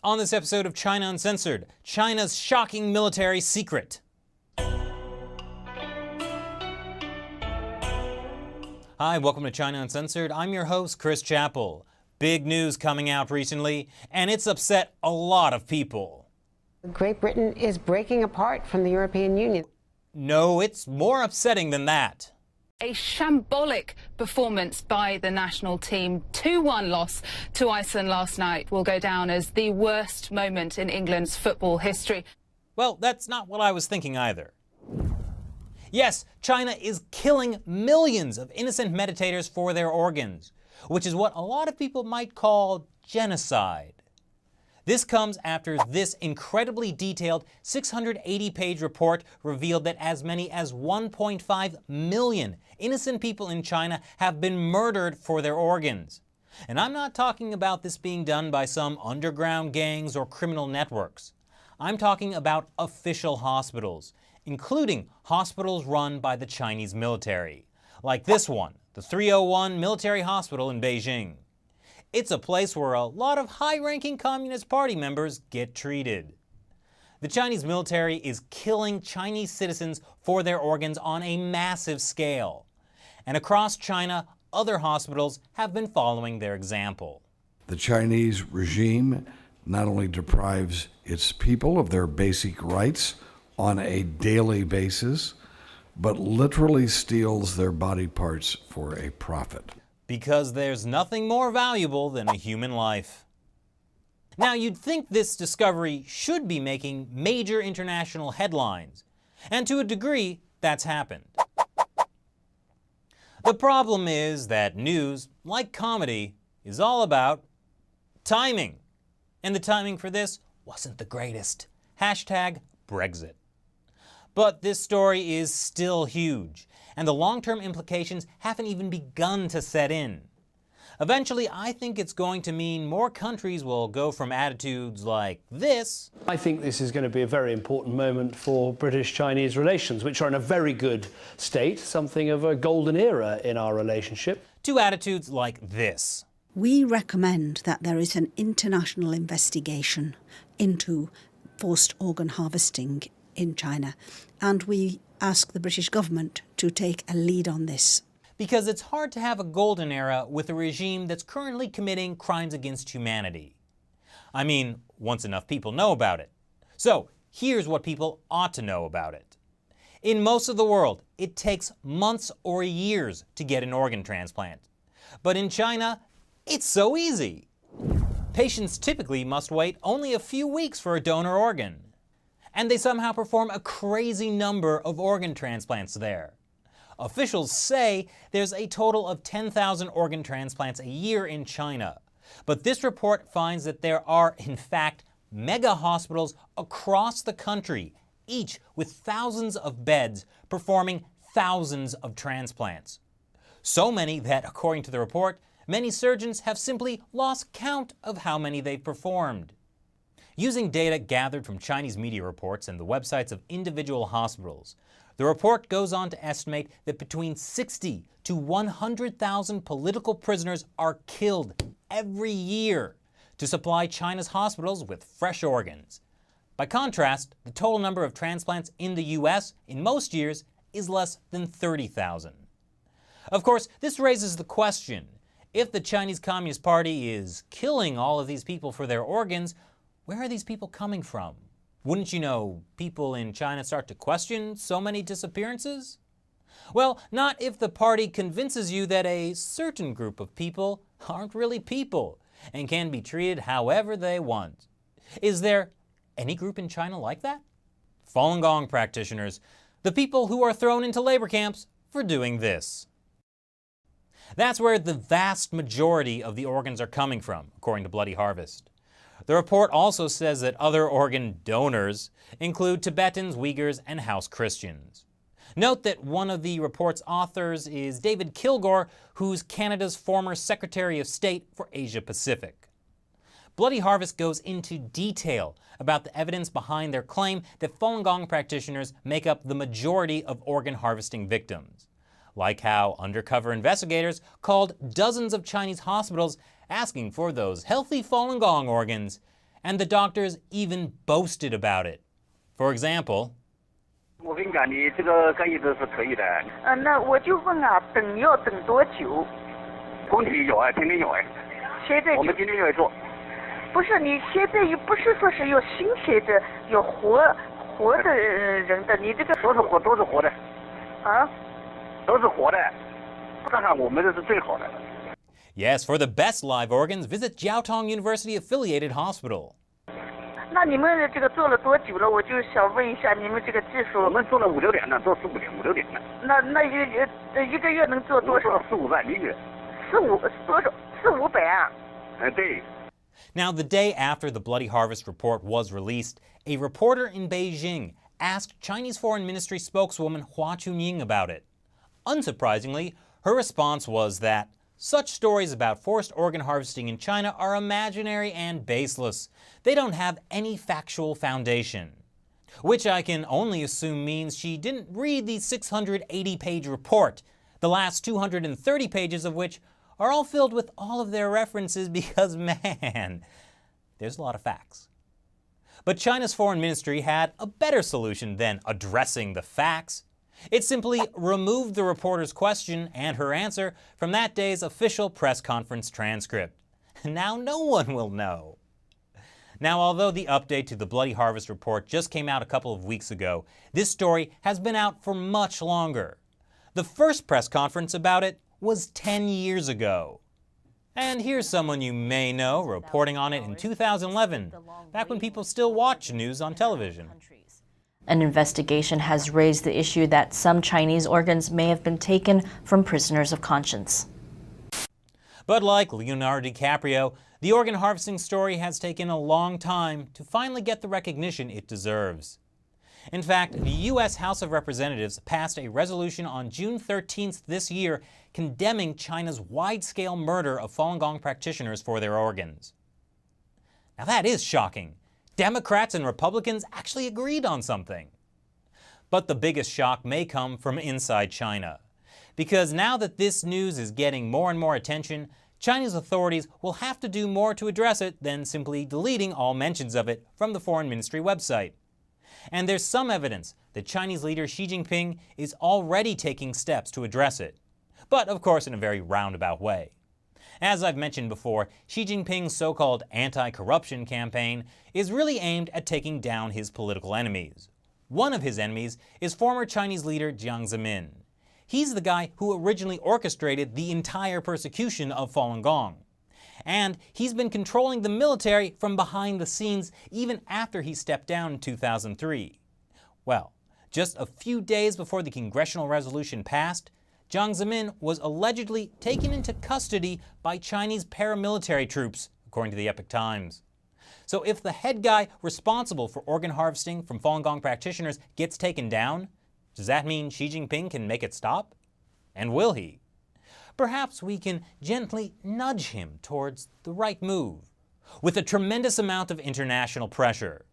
On this episode of China Uncensored, China's shocking military secret. Hi, welcome to China Uncensored. I'm your host, Chris Chappell. Big news coming out recently, and it's upset a lot of people. Great Britain is breaking apart from the European Union. No, it's more upsetting than that. A shambolic performance by the national team. 2-1 loss to Iceland last night will go down as the worst moment in England's football history. Well, that's not what I was thinking either. Yes, China is killing millions of innocent meditators for their organs, which is what a lot of people might call genocide. This comes after this incredibly detailed 680-page report revealed that as many as 1.5 million innocent people in China have been murdered for their organs. And I'm not talking about this being done by some underground gangs or criminal networks. I'm talking about official hospitals, including hospitals run by the Chinese military, like this one, the 301 Military Hospital in Beijing. It's a place where a lot of high-ranking Communist Party members get treated. The Chinese military is killing Chinese citizens for their organs on a massive scale. And across China, other hospitals have been following their example. The Chinese regime not only deprives its people of their basic rights on a daily basis, but literally steals their body parts for a profit. Because there's nothing more valuable than a human life. Now, you'd think this discovery should be making major international headlines, and to a degree, that's happened. The problem is that news, like comedy, is all about timing. And the timing for this wasn't the greatest. Hashtag Brexit. But this story is still huge, and the long-term implications haven't even begun to set in. Eventually, I think it's going to mean more countries will go from attitudes like this. I think this is going to be a very important moment for British-Chinese relations, which are in a very good state, something of a golden era in our relationship. To attitudes like this. We recommend that there is an international investigation into forced organ harvesting in China, and we ask the British government to take a lead on this. Because it's hard to have a golden era with a regime that's currently committing crimes against humanity. I mean, once enough people know about it. So, here's what people ought to know about it. In most of the world, it takes months or years to get an organ transplant. But in China, it's so easy. Patients typically must wait only a few weeks for a donor organ. And they somehow perform a crazy number of organ transplants there. Officials say there's a total of 10,000 organ transplants a year in China. But this report finds that there are, in fact, mega hospitals across the country, each with thousands of beds performing thousands of transplants. So many that, according to the report, many surgeons have simply lost count of how many they've performed. Using data gathered from Chinese media reports and the websites of individual hospitals, the report goes on to estimate that between 60 to 100,000 political prisoners are killed every year to supply China's hospitals with fresh organs. By contrast, the total number of transplants in the US in most years is less than 30,000. Of course, this raises the question, if the Chinese Communist Party is killing all of these people for their organs, where are these people coming from? Wouldn't you know, people in China start to question so many disappearances? Well, not if the party convinces you that a certain group of people aren't really people and can be treated however they want. Is there any group in China like that? Falun Gong practitioners, the people who are thrown into labor camps for doing this. That's where the vast majority of the organs are coming from, according to Bloody Harvest. The report also says that other organ donors include Tibetans, Uyghurs, and House Christians. Note that one of the report's authors is David Kilgour, who's Canada's former Secretary of State for Asia Pacific. Bloody Harvest goes into detail about the evidence behind their claim that Falun Gong practitioners make up the majority of organ harvesting victims. Like how undercover investigators called dozens of Chinese hospitals asking for those healthy Falun Gong organs, and the doctors even boasted about it. For example, 我跟你讲，你这个干预的是可以的。那我就问啊，等要等多久？工体有啊，天天有哎。现在我们今天也做。不是，你现在又不是说是有新鲜的，有活的人的，你这个都是活的。啊？都是活的。看看我们这是最好的。Yes, for the best live organs, visit Jiaotong University Affiliated Hospital. 那你们这个做了多久了？我就想问一下你们这个技术。我们做了5、6年了，做4、5年，5、6年了。那一个月能做多少？4、5万1个月。4、500啊？对。Now, the day after the Bloody Harvest report was released, a reporter in Beijing asked Chinese Foreign Ministry spokeswoman Hua Chunying about it. Unsurprisingly, her response was that such stories about forced organ harvesting in China are imaginary and baseless. They don't have any factual foundation. Which I can only assume means she didn't read the 680-page report, the last 230 pages of which are all filled with all of their references because, man, there's a lot of facts. But China's foreign ministry had a better solution than addressing the facts. It simply removed the reporter's question and her answer from that day's official press conference transcript. Now no one will know. Now, although the update to the Bloody Harvest report just came out a couple of weeks ago, this story has been out for much longer. The first press conference about it was 10 years ago. And here's someone you may know reporting on it in 2011, back when people still watched news on television. An investigation has raised the issue that some Chinese organs may have been taken from prisoners of conscience. But like Leonardo DiCaprio, the organ harvesting story has taken a long time to finally get the recognition it deserves. In fact, the U.S. House of Representatives passed a resolution on June 13th this year condemning China's wide-scale murder of Falun Gong practitioners for their organs. Now that is shocking. Democrats and Republicans actually agreed on something. But the biggest shock may come from inside China. Because now that this news is getting more and more attention, Chinese authorities will have to do more to address it than simply deleting all mentions of it from the Foreign Ministry website. And there's some evidence that Chinese leader Xi Jinping is already taking steps to address it. But of course in a very roundabout way. As I've mentioned before, Xi Jinping's so-called anti-corruption campaign is really aimed at taking down his political enemies. One of his enemies is former Chinese leader Jiang Zemin. He's the guy who originally orchestrated the entire persecution of Falun Gong. And he's been controlling the military from behind the scenes even after he stepped down in 2003. Well, just a few days before the congressional resolution passed, Jiang Zemin was allegedly taken into custody by Chinese paramilitary troops, according to the Epoch Times. So if the head guy responsible for organ harvesting from Falun Gong practitioners gets taken down, does that mean Xi Jinping can make it stop? And will he? Perhaps we can gently nudge him towards the right move, with a tremendous amount of international pressure.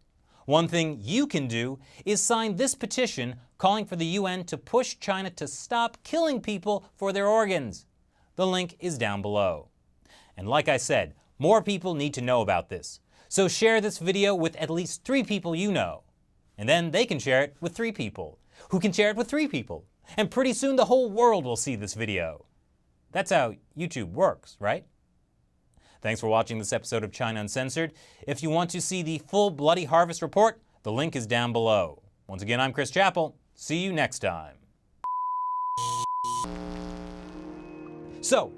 One thing you can do is sign this petition calling for the UN to push China to stop killing people for their organs. The link is down below. And like I said, more people need to know about this. So share this video with at least 3 people you know. And then they can share it with 3 people, who can share it with 3 people. And pretty soon the whole world will see this video. That's how YouTube works, right? Thanks for watching this episode of China Uncensored. If you want to see the full Bloody Harvest report, the link is down below. Once again, I'm Chris Chappell. See you next time. So,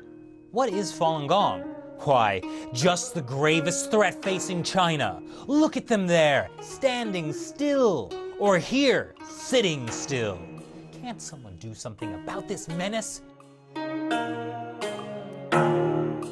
what is Falun Gong? Why, just the gravest threat facing China. Look at them there, standing still. Or here, sitting still. Can't someone do something about this menace?